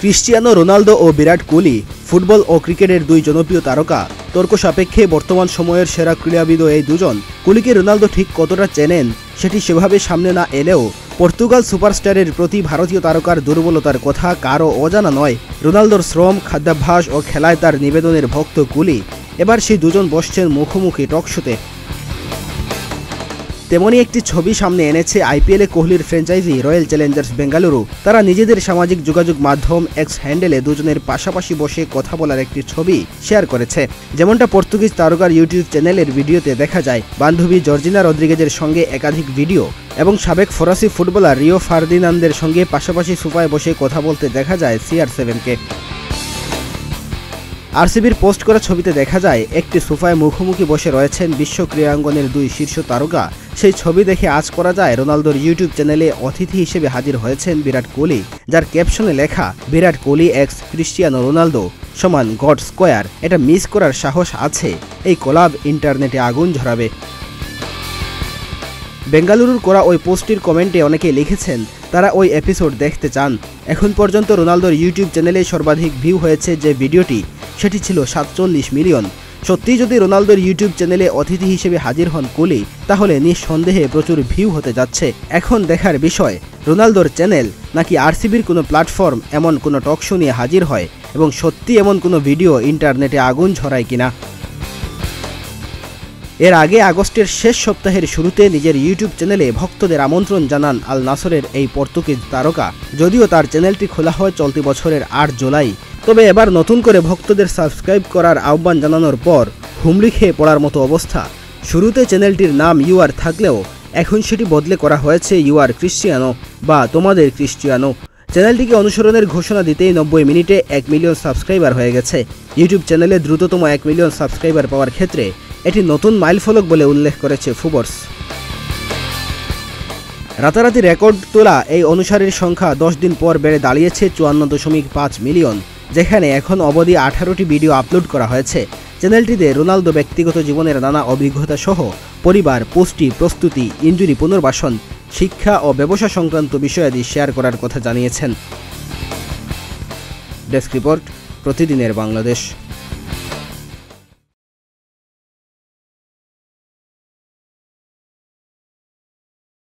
Cristiano Ronaldo ও Virat Kohli football ও ক্রিকেটের দুই জনপ্রিয় তারকা। তর্ক সাপেক্ষে বর্তমান সময়ের সেরা ক্রীড়াবিদ এই দুজন। কোহলিকে রোনালদো ঠিক কতটা চেনেন সেটি সেভাবে সামনে না এলেও পর্তুগাল সুপারস্টারের প্রতি ভারতীয় তারকার দুর্বলতার কথা কারও অজানা নয়। রোনালদোর শ্রম, খাদ্যাভ্যাস ও খেলায় তার নিবেদনের ভক্ত কোহলি। এবার সেই দুজন বসছেন মুখোমুখি টকশোতে। তেমনই একটি ছবি সামনে এনেছে আইপিএলে কোহলির ফ্র্যাঞ্চাইজি রয়্যাল চ্যালেঞ্জার্স বেঙ্গালুরু। তারা নিজেদের সামাজিক যোগাযোগ মাধ্যম এক্স হ্যান্ডেলে দুজনের পাশাপাশি বসে কথা বলার একটি ছবি শেয়ার করেছে। যেমনটা পর্তুগিজ তারকার ইউটিউব চ্যানেলের ভিডিওতে দেখা যায়, বান্ধবী জর্জিনা রদ্রিগেজের সঙ্গে একাধিক ভিডিও এবং সাবেক ফরাসি ফুটবলার রিও ফার্দিনান্দের সঙ্গে পাশাপাশি সোফায় বসে কথা বলতে দেখা যায় CR7কে। আরসিবির পোস্ট করা ছবিতে দেখা যায় একটি সোফায় মুখোমুখি বসে রয়েছেন বিশ্ব ক্রীড়াঙ্গনের দুই শীর্ষ তারকা। সেই ছবি দেখে আজ করা যায় রোনালদোর ইউটিউব চ্যানেলে অতিথি হিসেবে হাজির হয়েছেন বিরাট কোহলি, যার ক্যাপশনে লেখা Virat Kohli x Cristiano Ronaldo সমান গড স্কোয়ার। এটা মিস করার সাহস আছে, এই কোলাব ইন্টারনেটে আগুন ঝরাবে। বেঙ্গালুরুর করা ওই পোস্টটির কমেন্টে অনেকে লিখেছেন তারা ওই এপিসোড দেখতে চান। এখন পর্যন্ত রোনালদোর ইউটিউব চ্যানেলে সর্বাধিক ভিউ হয়েছে যে ভিডিওটি, সেটি ছিল 47 মিলিয়ন। সত্যি যদি রোনালদোর ইউটিউব চ্যানেলে অতিথি হিসেবে হাজির হন কোহলি, তাহলে নিঃসন্দেহে প্রচুর ভিউ হতে যাচ্ছে। এখন দেখার বিষয় রোনালদোর চ্যানেল নাকি আরসিবির কোনো প্ল্যাটফর্ম এমন কোনো টক শো নিয়ে হাজির হয় এবং সত্যি এমন কোনো ভিডিও ইন্টারনেটে আগুন ঝরায় কিনা। এর আগে আগস্টের শেষ সপ্তাহের শুরুতে নিজের ইউটিউব চ্যানেলে ভক্তদের আমন্ত্রণ জানান আল নাসরের এই পর্তুগিজ তারকা। যদিও তার চ্যানেলটি খোলা হয় চলতি বছরের 8 জুলাই। তবে এবার নতুন করে ভক্তদের সাবস্ক্রাইব করার আহ্বান জানানোর পর হুমড়ি খেয়ে পড়ার মতো অবস্থা। শুরুতে চ্যানেলটির নাম ইউআর থাকলেও এখন সেটি বদলে করা হয়েছে ইউআর ক্রিস্টিয়ানো বা তোমাদের ক্রিস্টিয়ানো। চ্যানেলটিকে অনুসরণের ঘোষণা দিতেই 90 মিনিটে 1 মিলিয়ন সাবস্ক্রাইবার হয়ে গেছে। ইউটিউব চ্যানেলে দ্রুততম 1 মিলিয়ন সাবস্ক্রাইবার পাওয়ার ক্ষেত্রে এটি নতুন মাইলফলক বলে উল্লেখ করেছে ফুবর্স। রাতারাতি রেকর্ড তোলা এই অনুসারীর সংখ্যা 10 দিন পর বেড়ে দাঁড়িয়েছে 54.5 মিলিয়ন, যেখানে এখন অবধি 18টি ভিডিও আপলোড করা হয়েছে। চ্যানেলটিতে রোনালদো ব্যক্তিগত জীবনের নানা অভিজ্ঞতা সহ পরিবার, পুষ্টি, প্রস্তুতি, ইনজুরি পুনর্বাসন, শিক্ষা ও ব্যবসা সংক্রান্ত বিষয়াদি শেয়ার করার কথা জানিয়েছেন। ডেস্ক রিপোর্ট, প্রতিদিনের বাংলাদেশ।